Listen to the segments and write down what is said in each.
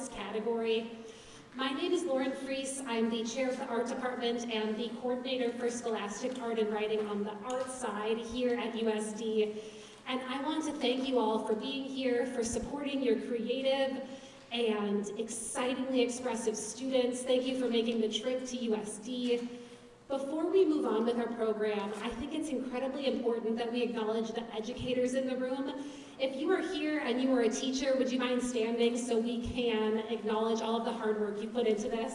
arts category. My name is Lauren Freese. I'm the chair of the art department and the coordinator for Scholastic Art and Writing on the art side here at USD. And I want to thank you all for being here, for supporting your creative and excitingly expressive students. Thank you for making the trip to USD. Before we move on with our program, I think it's incredibly important that we acknowledge the educators in the room. If you are here and you are a teacher, would you mind standing so we can acknowledge all of the hard work you put into this?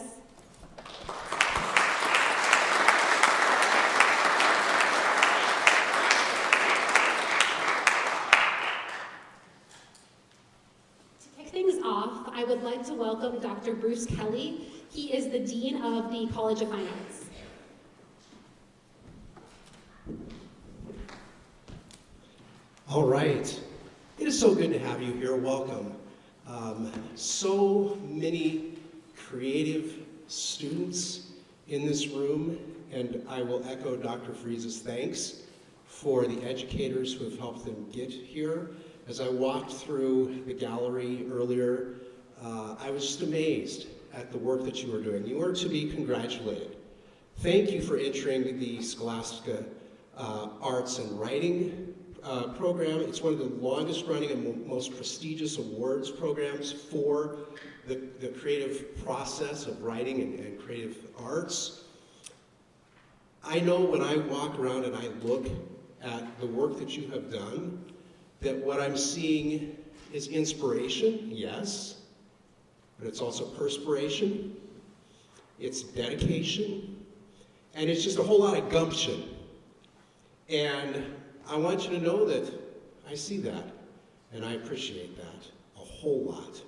To kick things off, I would like to welcome Dr. Bruce Kelly. He is the Dean of the College of Fine Arts. All right. It is so good to have you here. Welcome. So many creative students in this room, and I will echo Dr. Freese's thanks for the educators who have helped them get here. As I walked through the gallery earlier, I was just amazed at the work that you are doing. You are to be congratulated. Thank you for entering the Scholastic Arts and Writing program. It's one of the longest running and most prestigious awards programs for the creative process of writing and creative arts. I know when I walk around and I look at the work that you have done, that what I'm seeing is inspiration, yes, but it's also perspiration, it's dedication, and it's just a whole lot of gumption. And I want you to know that I see that, and I appreciate that a whole lot.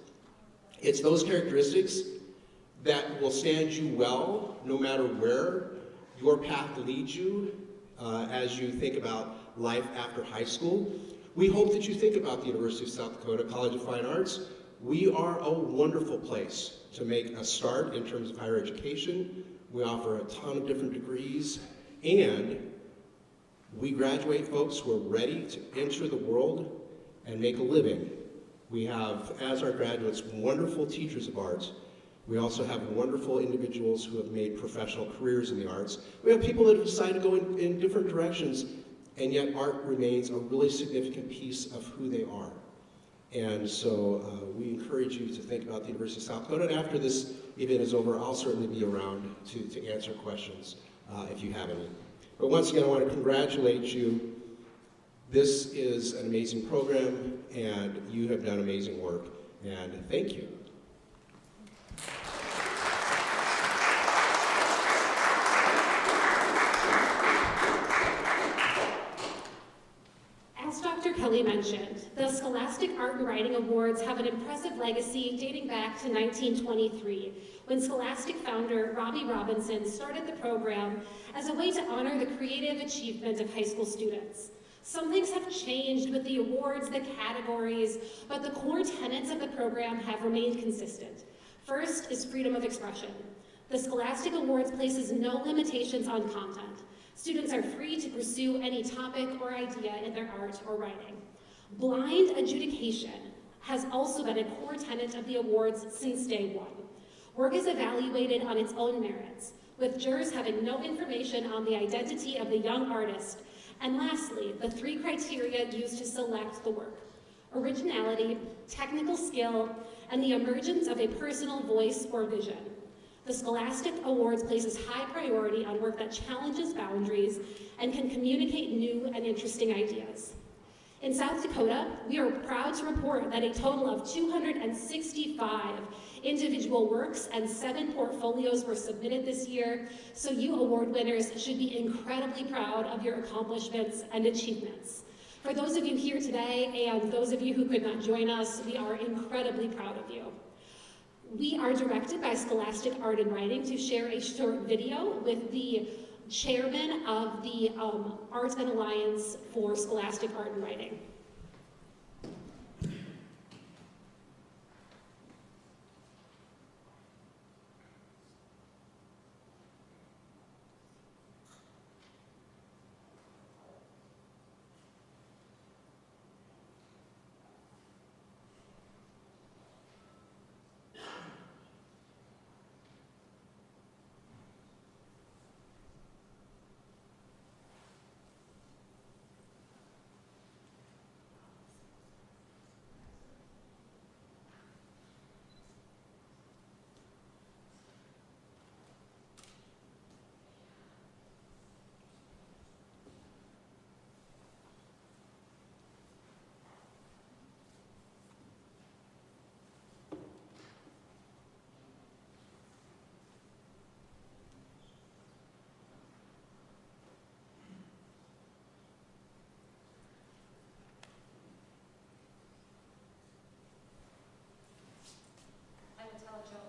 It's those characteristics that will stand you well no matter where your path leads you as you think about life after high school. We hope that you think about the University of South Dakota College of Fine Arts. We are a wonderful place to make a start in terms of higher education. We offer a ton of different degrees, and we graduate folks who are ready to enter the world and make a living. We have, as our graduates, wonderful teachers of arts. We also have wonderful individuals who have made professional careers in the arts. We have people that have decided to go in different directions, and yet art remains a really significant piece of who they are. And so we encourage you to think about the University of South Dakota, and after this event is over, I'll certainly be around to answer questions if you have any. But once again, I want to congratulate you. This is an amazing program, and you have done amazing work, and thank you. As Dr. Kelly mentioned, the Scholastic Art and Writing Awards have an impressive legacy dating back to 1923, when Scholastic founder Robbie Robinson started the program as a way to honor the creative achievement of high school students. Some things have changed with the awards, the categories, but the core tenets of the program have remained consistent. First is freedom of expression. The Scholastic Awards places no limitations on content. Students are free to pursue any topic or idea in their art or writing. Blind adjudication has also been a core tenet of the awards since day one. Work is evaluated on its own merits, with jurors having no information on the identity of the young artist. And lastly, the three criteria used to select the work: originality, technical skill, and the emergence of a personal voice or vision. The Scholastic Awards places high priority on work that challenges boundaries and can communicate new and interesting ideas. In South Dakota, we are proud to report that a total of 265 individual works and 7 portfolios were submitted this year, so you award winners should be incredibly proud of your accomplishments and achievements. For those of you here today and those of you who could not join us, we are incredibly proud of you. We are directed by Scholastic Art and Writing to share a short video with the chairman of the Arts and Alliance for Scholastic Art and Writing.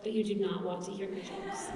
but you do not want to hear my jokes.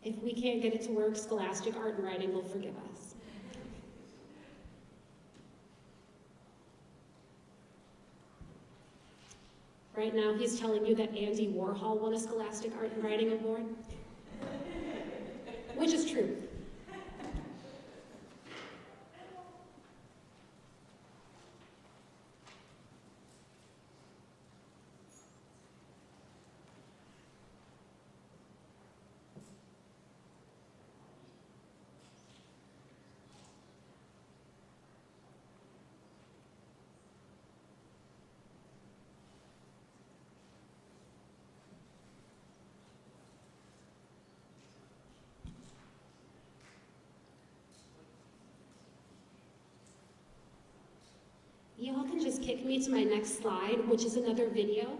If we can't get it to work, Scholastic Art and Writing will forgive us. Right now, he's telling you that Andy Warhol won a Scholastic Art and Writing Award, which is true. Y'all can just kick me to my next slide, which is another video,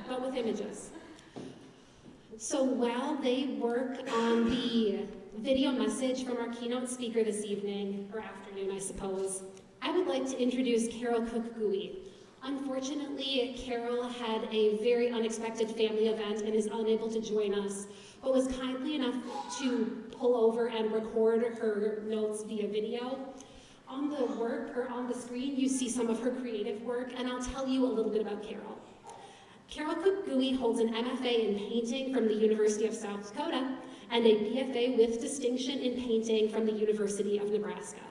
but with images. So while they work on the video message from our keynote speaker this evening, or afternoon, I suppose, I would like to introduce Carol Cook-Gooey. Unfortunately, Carol had a very unexpected family event and is unable to join us, but was kindly enough to pull over and record her notes via video. On the screen, you see some of her creative work, and I'll tell you a little bit about Carol. Carol Cook-Gooey holds an MFA in painting from the University of South Dakota and a BFA with distinction in painting from the University of Nebraska.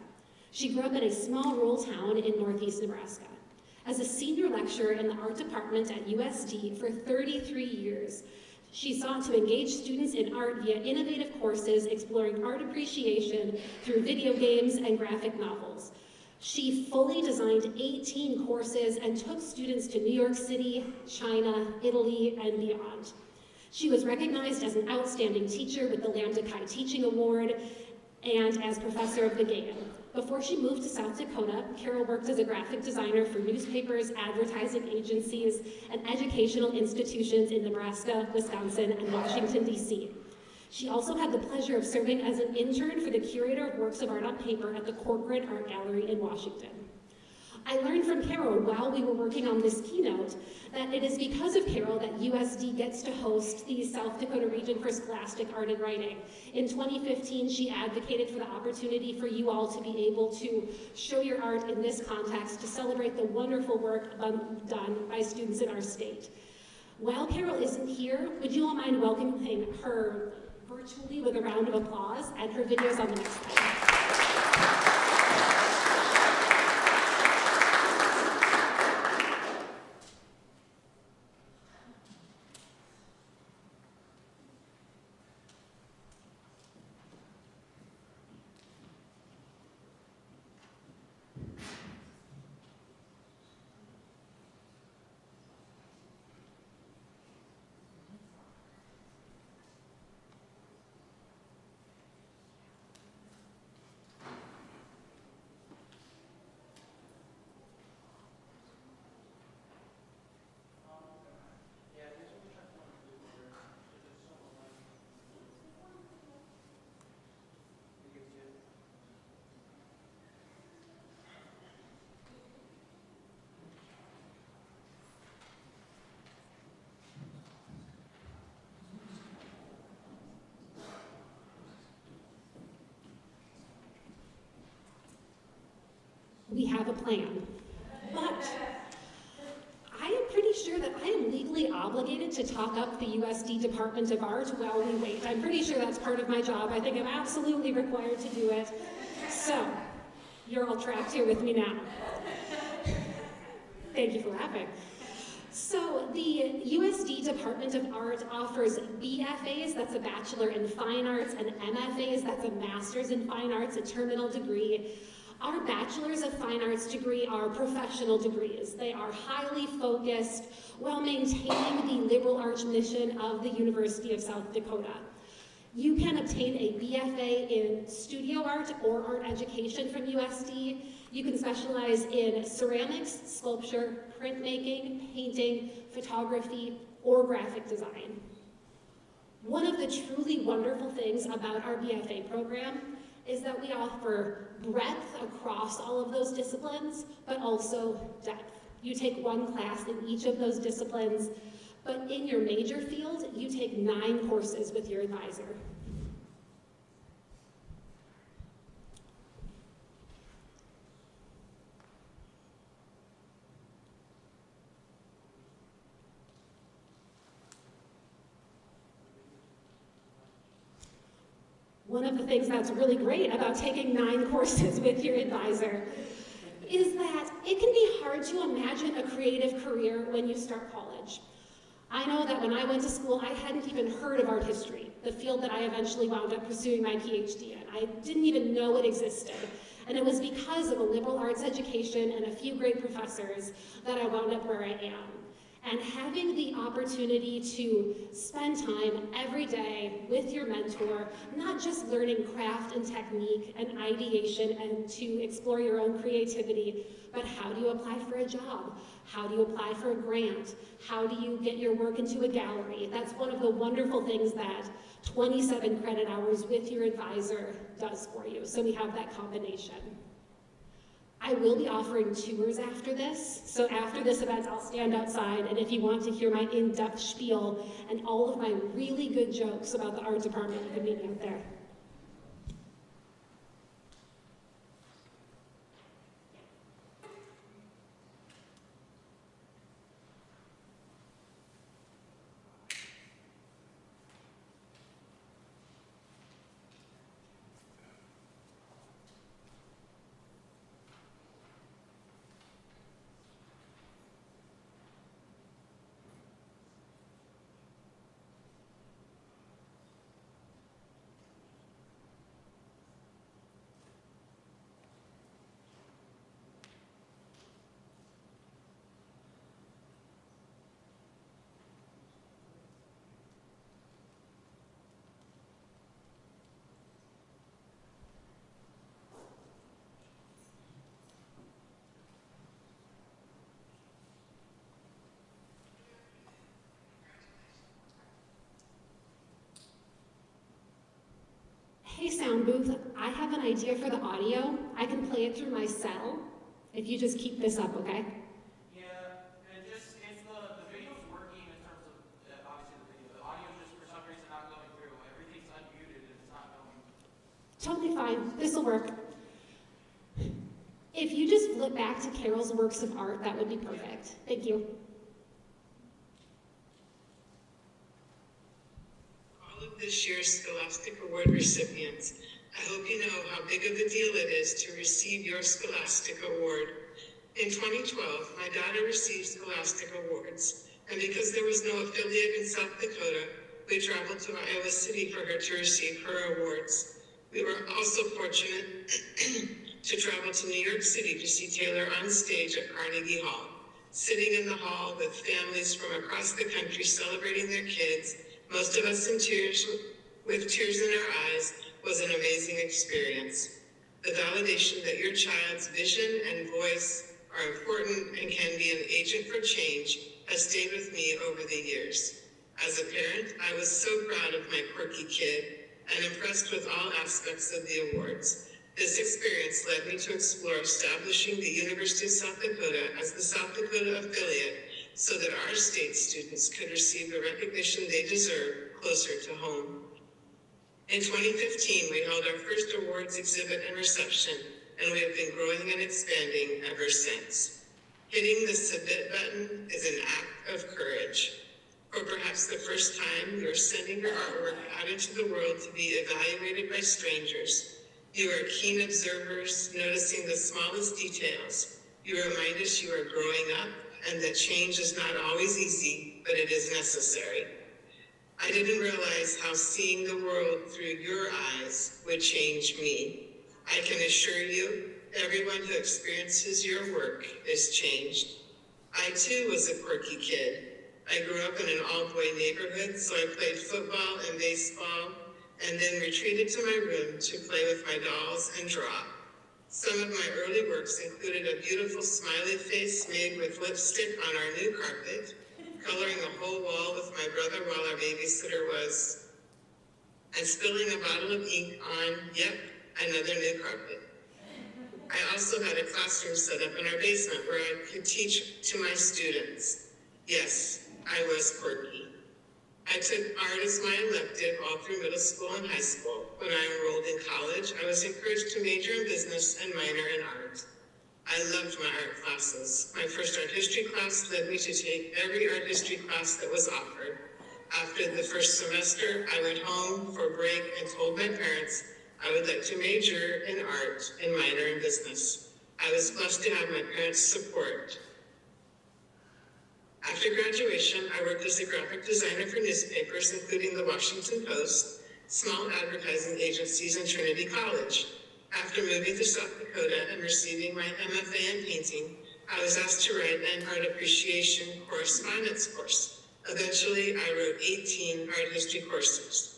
She grew up in a small rural town in northeast Nebraska. As a senior lecturer in the art department at USD for 33 years, she sought to engage students in art via innovative courses exploring art appreciation through video games and graphic novels. She fully designed 18 courses and took students to New York City, China, Italy, and beyond. She was recognized as an outstanding teacher with the Lambda Chi Teaching Award and as professor of the game. Before she moved to South Dakota, Carol worked as a graphic designer for newspapers, advertising agencies, and educational institutions in Nebraska, Wisconsin, and Washington, D.C. She also had the pleasure of serving as an intern for the curator of works of art on paper at the Corcoran Art Gallery in Washington. I learned from Carol while we were working on this keynote that it is because of Carol that USD gets to host the South Dakota region for Scholastic Art and Writing. In 2015, she advocated for the opportunity for you all to be able to show your art in this context to celebrate the wonderful work done by students in our state. While Carol isn't here, would you all mind welcoming her virtually with a round of applause and her videos on the next slide. We have a plan, but I am pretty sure that I am legally obligated to talk up the USD Department of Art while we wait. I'm pretty sure that's part of my job. I think I'm absolutely required to do it. So, you're all trapped here with me now. Thank you for laughing. So the USD Department of Art offers BFAs, that's a Bachelor in Fine Arts, and MFAs, that's a Master's in Fine Arts, a terminal degree. Our Bachelor's of Fine Arts degree are professional degrees. They are highly focused while maintaining the liberal arts mission of the University of South Dakota. You can obtain a BFA in studio art or art education from USD. You can specialize in ceramics, sculpture, printmaking, painting, photography, or graphic design. One of the truly wonderful things about our BFA program is that we offer breadth across all of those disciplines, but also depth. You take one class in each of those disciplines, but in your major field, you take 9 courses with your advisor. One of the things that's really great about taking 9 courses with your advisor is that it can be hard to imagine a creative career when you start college. I know that when I went to school, I hadn't even heard of art history, the field that I eventually wound up pursuing my PhD in. I didn't even know it existed. And it was because of a liberal arts education and a few great professors that I wound up where I am. And having the opportunity to spend time every day with your mentor, not just learning craft and technique and ideation and to explore your own creativity, but how do you apply for a job? How do you apply for a grant? How do you get your work into a gallery? That's one of the wonderful things that 27 credit hours with your advisor does for you. So we have that combination. I will be offering tours after this. So after this event, I'll stand outside, and if you want to hear my in-depth spiel and all of my really good jokes about the art department, you can meet me out there. Hey, sound booth, I have an idea for the audio. I can play it through my cell if you just keep this up, okay? Yeah, and just, if the video's working in terms of, obviously the video, the audio's just for some reason not going through. Everything's unmuted and it's not going. Totally fine, this'll work. If you just flip back to Carol's works of art, that would be perfect. Thank you. This year's Scholastic Award recipients. I hope you know how big of a deal it is to receive your Scholastic Award. In 2012, my daughter received Scholastic Awards, and because there was no affiliate in South Dakota, we traveled to Iowa City for her to receive her awards. We were also fortunate to travel to New York City to see Taylor on stage at Carnegie Hall. Sitting in the hall with families from across the country celebrating their kids, most of us in tears, with tears in our eyes, was an amazing experience. The validation that your child's vision and voice are important and can be an agent for change has stayed with me over the years. As a parent, I was so proud of my quirky kid and impressed with all aspects of the awards. This experience led me to explore establishing the University of South Dakota as the South Dakota affiliate so that our state students could receive the recognition they deserve closer to home. In 2015, we held our first awards exhibit and reception, and we have been growing and expanding ever since. Hitting the submit button is an act of courage. For perhaps the first time, you are sending your artwork out into the world to be evaluated by strangers. You are keen observers, noticing the smallest details. You remind us you are growing up and that change is not always easy, but it is necessary. I didn't realize how seeing the world through your eyes would change me. I can assure you, Everyone who experiences your work is changed. I too was a quirky kid. I grew up in an all-boy neighborhood, so I played football and baseball, and then retreated to my room to play with my dolls and draw. Some of my early works included a beautiful smiley face made with lipstick on our new carpet, coloring a whole wall with my brother while our babysitter was, and spilling a bottle of ink on, yep, another new carpet. I also had a classroom set up in our basement where I could teach to my students. Yes, I was quirky. I took art as my elective all through middle school and high school. When I enrolled in college, I was encouraged to major in business and minor in art. I loved my art classes. My first art history class led me to take every art history class that was offered. After the first semester, I went home for a break and told my parents I would like to major in art and minor in business. I was blessed to have my parents' support. After graduation, I worked as a graphic designer for newspapers, including the Washington Post, small advertising agencies, and Trinity College. After moving to South Dakota and receiving my MFA in painting, I was asked to write an art appreciation correspondence course. Eventually, I wrote 18 art history courses.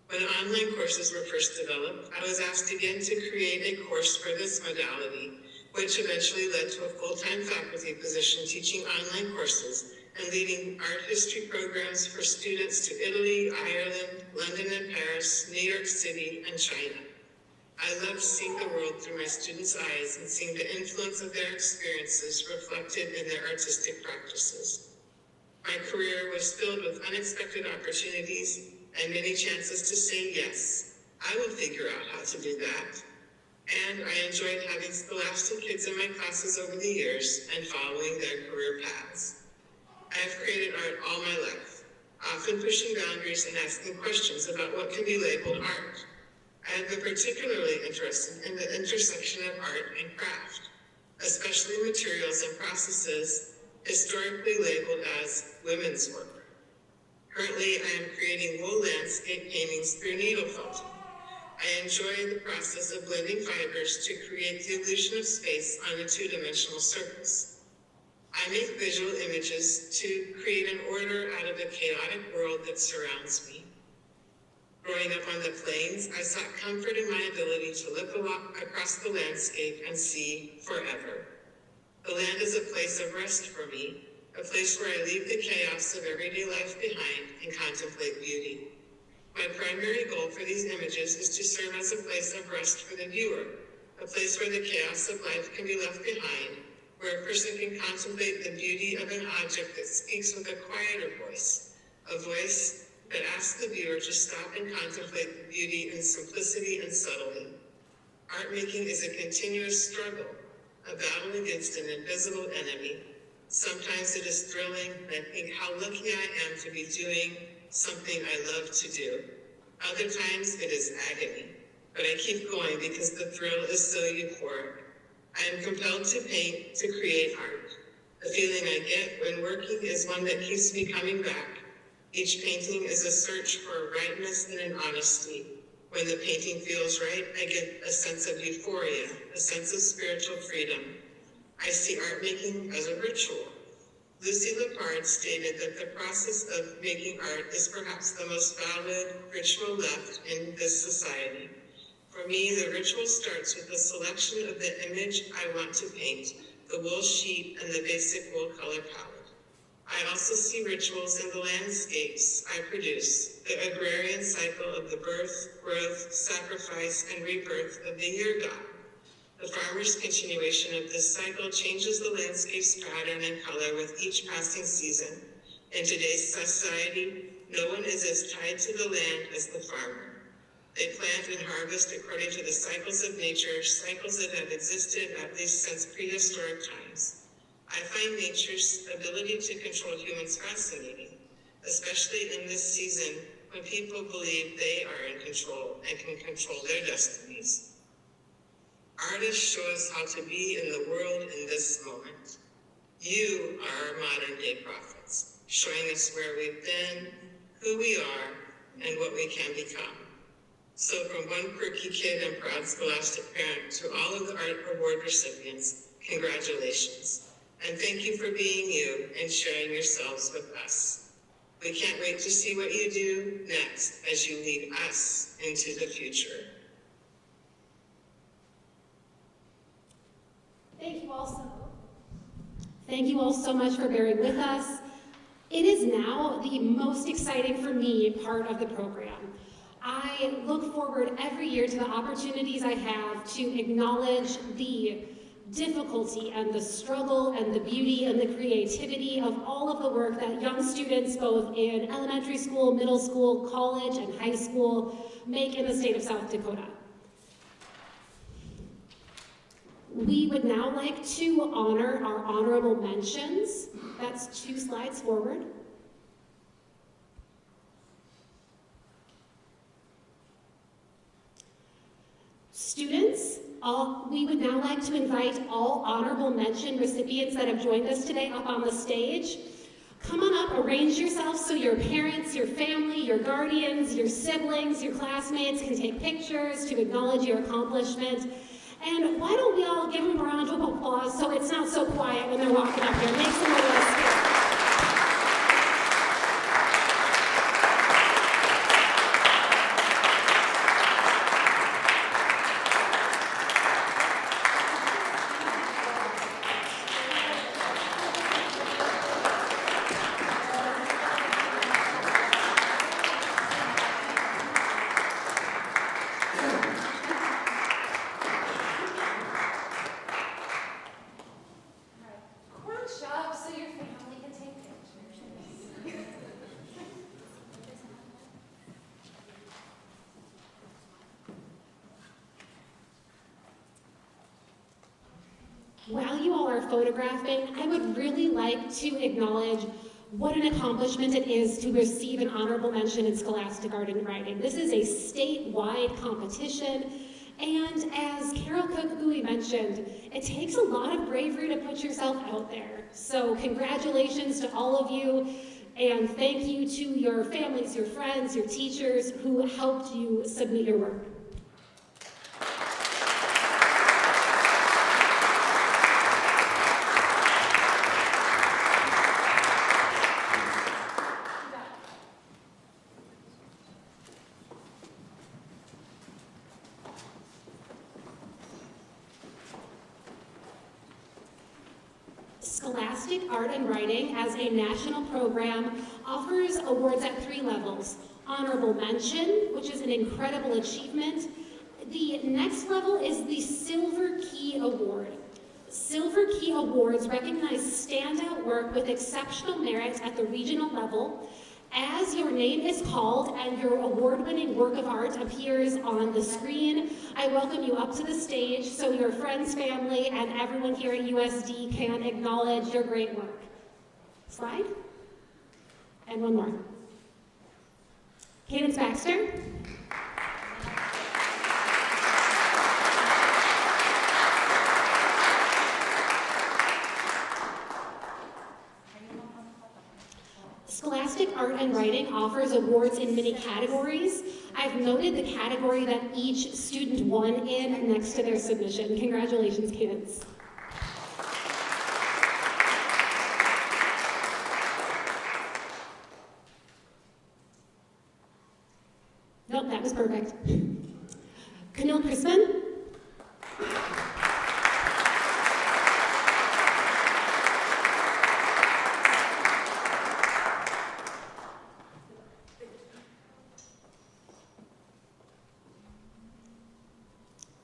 When online courses were first developed, I was asked again to create a course for this modality, which eventually led to a full-time faculty position teaching online courses and leading art history programs for students to Italy, Ireland, London and Paris, New York City, and China. I loved seeing the world through my students' eyes and seeing the influence of their experiences reflected in their artistic practices. My career was filled with unexpected opportunities and many chances to say yes. I will figure out how to do that. And I enjoyed having Scholastic kids in my classes over the years and following their career paths. I have created art all my life, often pushing boundaries and asking questions about what can be labeled art. I have been particularly interested in the intersection of art and craft, especially materials and processes historically labeled as women's work. Currently, I am creating wool landscape paintings through needle felting. I enjoy the process of blending fibers to create the illusion of space on a two-dimensional surface. I make visual images to create an order out of the chaotic world that surrounds me. Growing up on the plains, I sought comfort in my ability to look across the landscape and see forever. The land is a place of rest for me, a place where I leave the chaos of everyday life behind and contemplate beauty. My primary goal for these images is to serve as a place of rest for the viewer, a place where the chaos of life can be left behind, where a person can contemplate the beauty of an object that speaks with a quieter voice, a voice that asks the viewer to stop and contemplate the beauty in simplicity and subtlety. Art making is a continuous struggle, a battle against an invisible enemy. Sometimes it is thrilling, and I think how lucky I am to be doing something I love to do. Other times it is agony, but I keep going because the thrill is so euphoric. I am compelled to paint, to create art. The feeling I get when working is one that keeps me coming back. Each painting is a search for rightness and an honesty. When the painting feels right, I get a sense of euphoria, a sense of spiritual freedom. I see art making as a ritual. Lucy Lepard stated that the process of making art is perhaps the most valid ritual left in this society. For me, the ritual starts with the selection of the image I want to paint, the wool sheet, and the basic wool color palette. I also see rituals in the landscapes I produce, the agrarian cycle of the birth, growth, sacrifice, and rebirth of the year god. The farmer's continuation of this cycle changes the landscape's pattern and color with each passing season. In today's society, no one is as tied to the land as the farmer. They plant and harvest according to the cycles of nature, cycles that have existed at least since prehistoric times. I find nature's ability to control humans fascinating, especially in this season when people believe they are in control and can control their destinies. Artists show us how to be in the world in this moment. You are our modern day prophets, showing us where we've been, who we are, and what we can become. So from one quirky kid and proud Scholastic parent to all of the art award recipients, congratulations. And thank you for being you and sharing yourselves with us. We can't wait to see what you do next as you lead us into the future. Thank you all so much for bearing with us. It is now the most exciting for me part of the program. I look forward every year to the opportunities I have to acknowledge the difficulty and the struggle and the beauty and the creativity of all of the work that young students, both in elementary school, middle school, college, and high school, make in the state of South Dakota. We would now like to honor our honorable mentions. That's 2 slides forward. Students, we would now like to invite all honorable mention recipients that have joined us today up on the stage. Come on up, arrange yourselves so your parents, your family, your guardians, your siblings, your classmates can take pictures to acknowledge your accomplishment. And why don't we all give them a round of applause so it's not so quiet when they're walking up here. Make some noise. While you all are photographing, I would really like to acknowledge what an accomplishment it is to receive an honorable mention in Scholastic Art and Writing. This is a statewide competition, and as Carol Cook-Gui mentioned, it takes a lot of bravery to put yourself out there. So congratulations to all of you, and thank you to your families, your friends, your teachers who helped you submit your work. Scholastic Art and Writing, as a national program, offers awards at 3 levels. Honorable Mention, which is an incredible achievement. The next level is the Silver Key Award. Silver Key Awards recognize standout work with exceptional merit at the regional level. As your name is called and your award-winning work of art appears on the screen, I welcome you up to the stage so your friends, family, and everyone here at USD can acknowledge your great work. Slide. And one more. Cadence Baxter. Scholastic Art and Writing offers awards in many categories. I've noted the category that each student won in next to their submission. Congratulations, Cadence. Nope, that was perfect. Camille Crispin.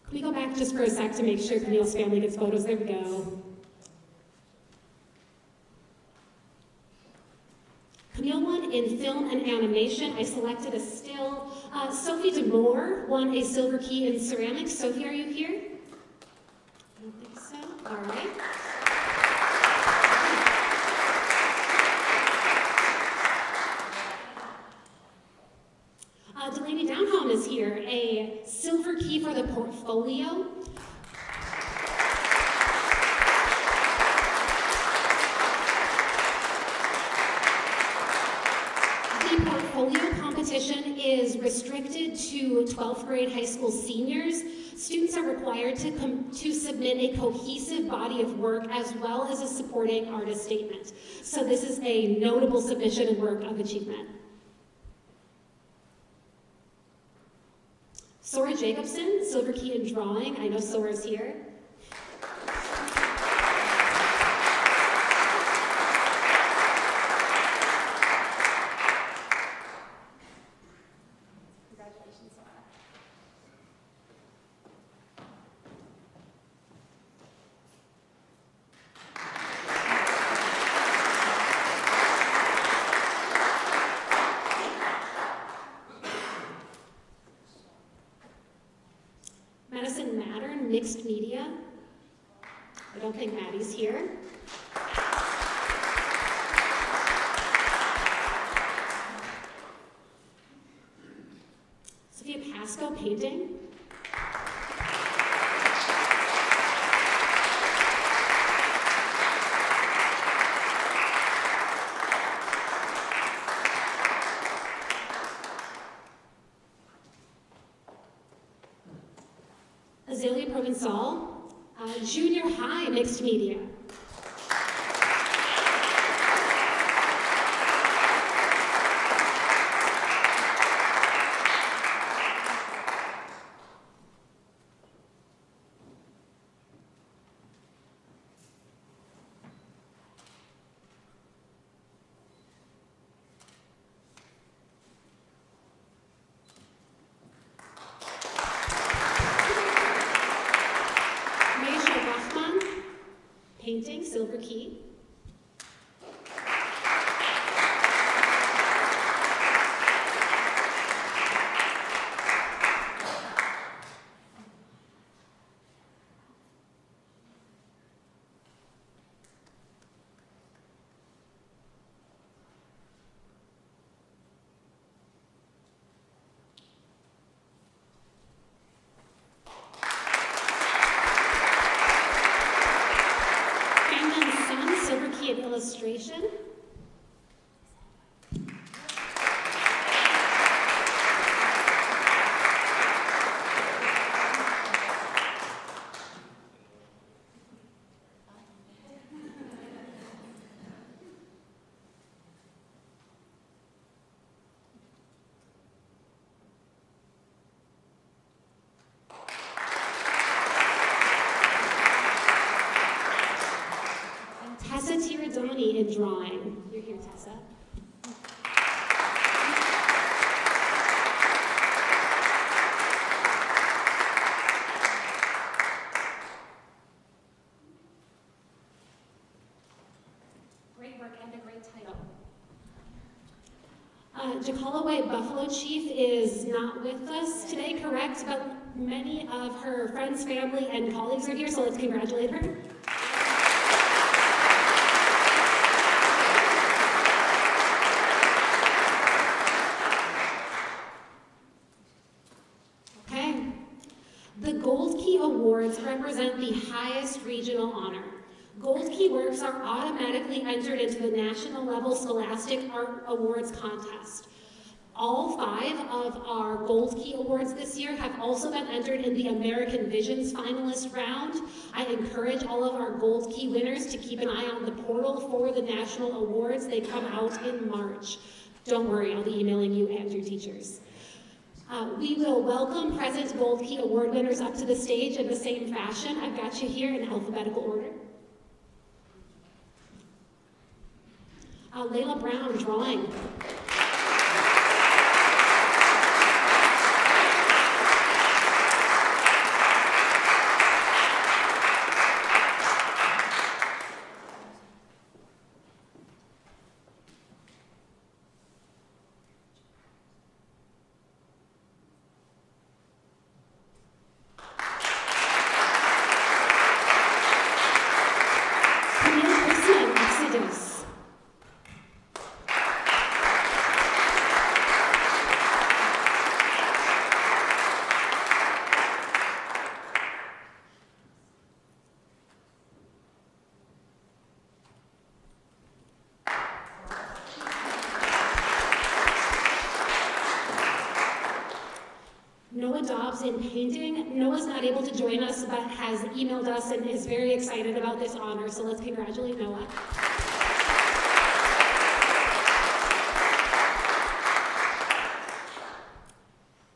Can we go back just for a sec to make sure Camille's family gets photos? There we go. Camille won in film and animation. I selected a still. Sophie DeMoore won a Silver Key in ceramics. Sophie, are you here? I don't think so. All right. Delaney Downholm is here, a Silver Key for the portfolio. The portfolio competition is restricted to 12th grade high school seniors, students are required to submit a cohesive body of work as well as a supporting artist statement. So this is a notable submission and work of achievement. Sora Jacobson, Silver Key in Drawing. I know Sora's here. Congratulations, Sora. Madison Mattern, Mixed Media. I don't think Maddie's here. Sophia Pasco, Painting. Azalea Provençal, Junior High, Mixed Media. Painting, Silver Key. Illustration. Tessa Tiradoni in Drawing. You're here, Tessa. Great work and a great title. Jacalaway Buffalo Chief is not with us today, correct? But many of her friends, family, and colleagues are here, so let's congratulate her. The Gold Key Awards represent the highest regional honor. Gold Key works are automatically entered into the national level Scholastic Art Awards contest. All 5 of our Gold Key Awards this year have also been entered in the American Visions finalist round. I encourage all of our Gold Key winners to keep an eye on the portal for the national awards. They come out in March. Don't worry, I'll be emailing you and your teachers. We will welcome present Gold Key Award winners up to the stage in the same fashion. I've got you here in alphabetical order. Layla Brown, Drawing. jobs in painting. Noah's not able to join us, but has emailed us and is very excited about this honor, so let's congratulate Noah.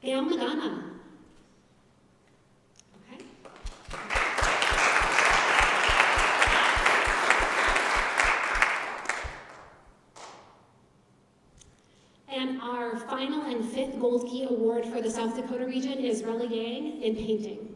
Gail Magana. Okay. And our final and fifth Gold Key Award for the South Dakota region is Rella Yang in painting.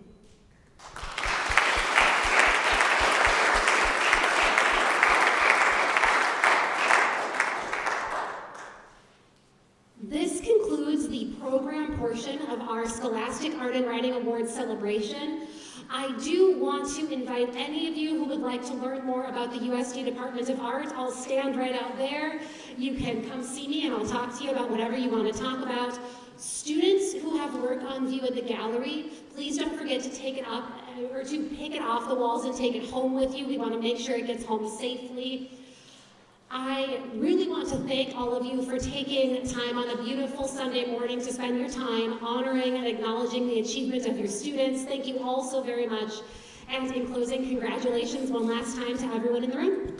This concludes the program portion of our Scholastic Art and Writing Awards celebration. I do want to invite any of you who would like to learn more about the USD Department of Art. I'll stand right out there. You can come see me and I'll talk to you about whatever you want to talk about. Students who have work on view in the gallery, please don't forget to take it up or to pick it off the walls and take it home with you. We want to make sure it gets home safely. I really want to thank all of you for taking time on a beautiful Sunday morning to spend your time honoring and acknowledging the achievement of your students. Thank you all so very much. And in closing, congratulations one last time to everyone in the room.